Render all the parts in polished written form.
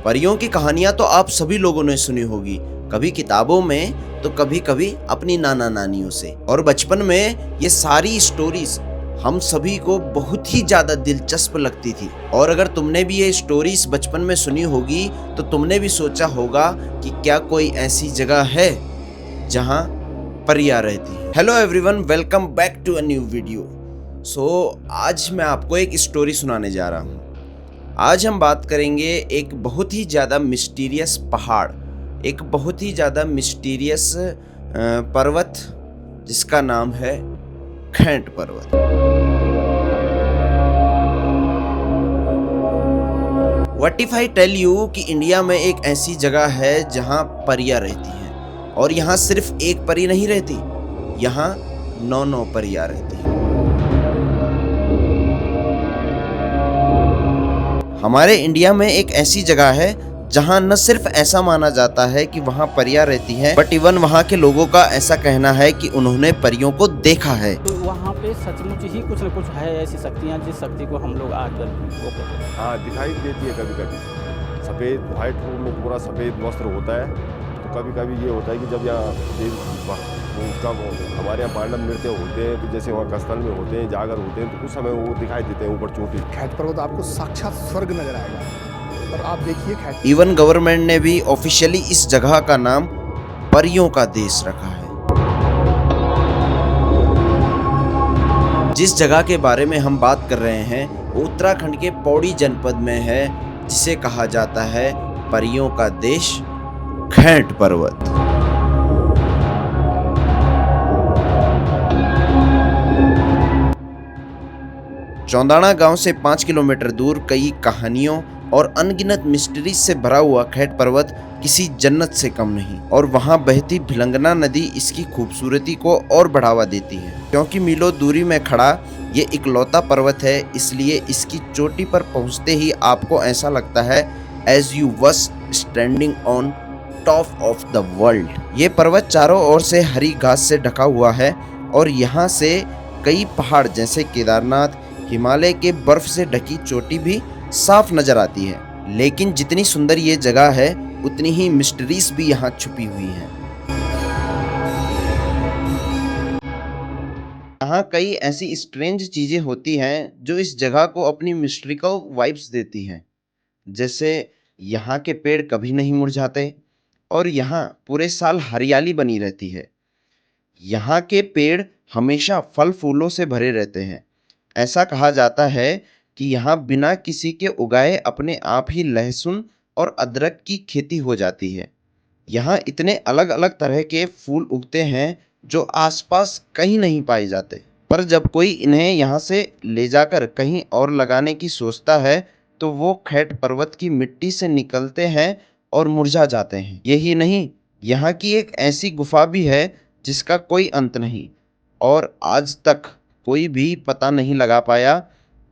परियों की कहानियां तो आप सभी लोगों ने सुनी होगी, कभी किताबों में तो कभी कभी अपनी नाना नानियों से। और बचपन में ये सारी स्टोरीज हम सभी को बहुत ही ज्यादा दिलचस्प लगती थी। और अगर तुमने भी ये स्टोरीज बचपन में सुनी होगी तो तुमने भी सोचा होगा कि क्या कोई ऐसी जगह है जहां परियां रहती है। Hello everyone, welcome back to a new video. आज मैं आपको एक स्टोरी सुनाने जा रहा हूँ। आज हम बात करेंगे एक बहुत ही ज़्यादा मिस्टीरियस पहाड़, एक बहुत ही ज़्यादा मिस्टीरियस पर्वत जिसका नाम है Khaint Parvat. What if I tell you कि इंडिया में एक ऐसी जगह है जहां परियां रहती हैं, और यहाँ सिर्फ एक परी नहीं रहती, यहाँ 9 परियां रहती हैं। हमारे इंडिया में एक ऐसी जगह है जहां न सिर्फ ऐसा माना जाता है कि वहां परियां रहती हैं, बट इवन वहां के लोगों का ऐसा कहना है कि उन्होंने परियों को देखा है। तो वहाँ पे सचमुच ही कुछ न कुछ है ऐसी शक्तियाँ जिस शक्ति को हम लोग आजकल वो करते हैं। हाँ, दिखाई देती है कभी कभी। सफ़ेद वाइट में पूरा सफ़ेद वस्त्र होता है, तो कभी कभी ये होता है कि जब यहाँ उसका हमारे यहाँ पांडव नृत्य होते हैं, तो जैसे वहाँ कस्थल में होते हैं, जागर होते हैं, तो उस समय वो दिखाई देते हैं ऊपर चोटी। खैट पर्वत आपको साक्षात स्वर्ग नजर आएगा। और आप देखिए खैट, इवन गवर्नमेंट ने भी ऑफिशियली इस जगह का नाम परियों का देश रखा है। जिस जगह के बारे में हम बात कर रहे हैं वो उत्तराखंड के पौड़ी जनपद में है, जिसे कहा जाता है परियों का देश खैंट पर्वत। चौंदाना गांव से 5 किलोमीटर दूर कई कहानियों और अनगिनत मिस्ट्रीज से भरा हुआ खैंट पर्वत किसी जन्नत से कम नहीं। और वहां बहती भिलंगना नदी इसकी खूबसूरती को और बढ़ावा देती है। क्योंकि मीलों दूरी में खड़ा ये इकलौता पर्वत है, इसलिए इसकी चोटी पर पहुंचते ही आपको ऐसा लगता है एज यू वस standing on top of the world. ये पर्वत चारों ओर से हरी घास से ढका हुआ है और यहाँ से कई पहाड़ जैसे केदारनाथ, हिमालय के बर्फ से ढकी चोटी भी साफ नजर आती है। लेकिन जितनी सुंदर ये जगह है उतनी ही मिस्ट्रीज भी यहाँ छुपी हुई हैं। यहाँ कई ऐसी स्ट्रेंज चीजें होती हैं जो इस जगह को अपनी मिस्ट्री को वाइब्स देती हैं। जैसे यहाँ के पेड़ कभी नहीं मुरझाते और यहाँ पूरे साल हरियाली बनी रहती है। यहाँ के पेड़ हमेशा फल फूलों से भरे रहते हैं। ऐसा कहा जाता है कि यहाँ बिना किसी के उगाए अपने आप ही लहसुन और अदरक की खेती हो जाती है। यहाँ इतने अलग अलग तरह के फूल उगते हैं जो आसपास कहीं नहीं पाए जाते। पर जब कोई इन्हें यहाँ से ले जाकर कहीं और लगाने की सोचता है तो वो खैंट पर्वत की मिट्टी से निकलते हैं और मुरझा जाते हैं। यही नहीं, यहाँ की एक ऐसी गुफा भी है जिसका कोई अंत नहीं, और आज तक कोई भी पता नहीं लगा पाया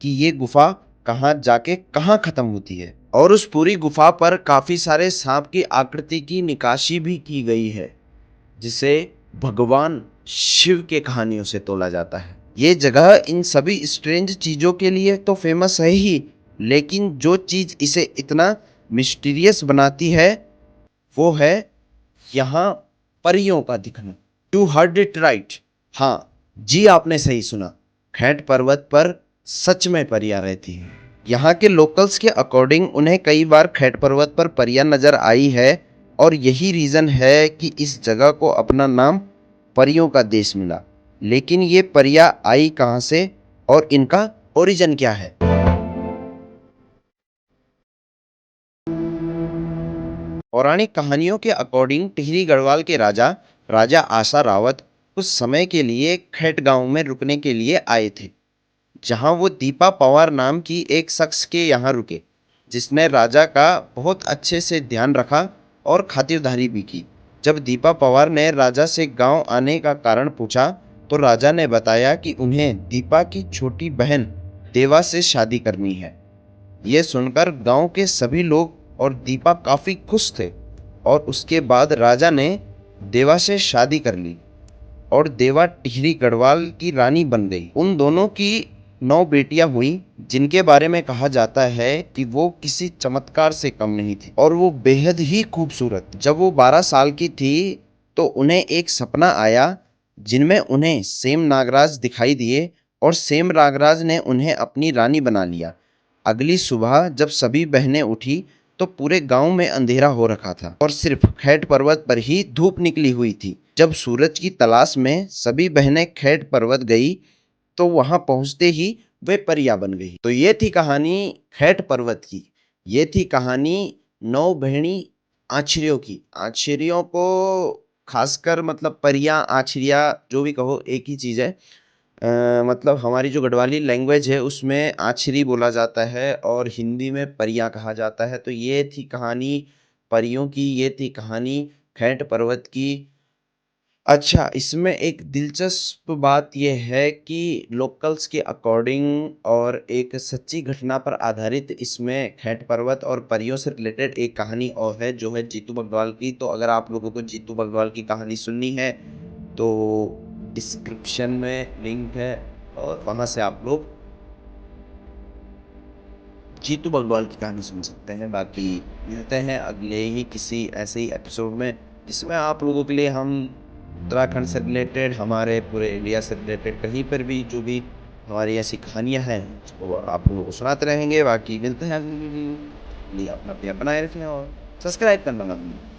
कि ये गुफा कहाँ जाके कहाँ खत्म होती है। और उस पूरी गुफा पर काफी सारे सांप की आकृति की निकाशी भी की गई है, जिसे भगवान शिव के कहानियों से तोला जाता है। ये जगह इन सभी स्ट्रेंज चीजों के लिए तो फेमस है ही, लेकिन जो चीज इसे इतना मिस्टीरियस बनाती है वो है यहाँ परियों का दिखना। You heard it right. हाँ जी, आपने सही सुना, खैंट पर्वत पर सच में परियां रहती हैं। यहाँ के लोकल्स के अकॉर्डिंग उन्हें कई बार खैंट पर्वत पर परियां नजर आई है, और यही रीजन है कि इस जगह को अपना नाम परियों का देश मिला। लेकिन ये परियां आई कहाँ से और इनका ओरिजिन क्या है? पौराणिक कहानियों के अकॉर्डिंग टिहरी गढ़वाल के राजा आशा रावत कुछ समय के लिए खैंट गांव में रुकने के लिए आए थे, जहां वो दीपा पवार नाम की एक शख्स के यहाँ रुके, जिसने राजा का बहुत अच्छे से ध्यान रखा और खातिरदारी भी की। जब दीपा पवार ने राजा से गांव आने का कारण पूछा तो राजा ने बताया कि उन्हें दीपा की छोटी बहन देवा से शादी करनी है। ये सुनकर गांव के सभी लोग और दीपा काफी खुश थे, और उसके बाद राजा ने देवा से शादी कर ली और देवा टिहरी गढ़वाल की रानी बन गई। उन दोनों की 9 बेटियां हुई जिनके बारे में कहा जाता है कि वो किसी चमत्कार से कम नहीं थी और वो बेहद ही खूबसूरत। जब वो 12 साल की थी तो उन्हें एक सपना आया जिनमें उन्हें सेम नागराज दिखाई दिए और सेम नागराज ने उन्हें अपनी रानी बना लिया। अगली सुबह जब सभी बहनें उठी तो पूरे गांव में अंधेरा हो रखा था और सिर्फ खैट पर्वत पर ही धूप निकली हुई थी। जब सूरज की तलाश में सभी बहनें खैट पर्वत गई तो वहां पहुंचते ही वे परियां बन गई। तो ये थी कहानी खैट पर्वत की। ये थी कहानी 9 बहनी आछिरियों की। आछिरियों को खासकर मतलब परियां आछिरिया जो भी कहो एक ही चीज है। मतलब हमारी जो गढ़वाली लैंग्वेज है उसमें आछिरी बोला जाता है और हिंदी में परियां कहा जाता है। तो ये थी कहानी परियों की, ये थी कहानी खैट पर्वत की। अच्छा, इसमें एक दिलचस्प बात यह है कि लोकल्स के अकॉर्डिंग और एक सच्ची घटना पर आधारित इसमें खैट पर्वत और परियों से रिलेटेड एक कहानी और है जो है जीतू बग्वाल की। तो अगर आप लोगों को जीतू बग्वाल की कहानी सुननी है तो डिस्क्रिप्शन में लिंक है और वहां से आप लोग जीतू बग्वाल की कहानी सुन सकते हैं। बाकी मिलते हैं अगले ही किसी ऐसे ही एपिसोड में जिसमें आप लोगों के लिए हम उत्तराखंड से रिलेटेड, हमारे पूरे इंडिया से रिलेटेड कहीं पर भी जो भी हमारी ऐसी कहानियां हैं वो आप लोगों को सुनाते रहेंगे। बाकी मिलते हैं अपना बनाए रखें और सब्सक्राइब करना ना भूलें।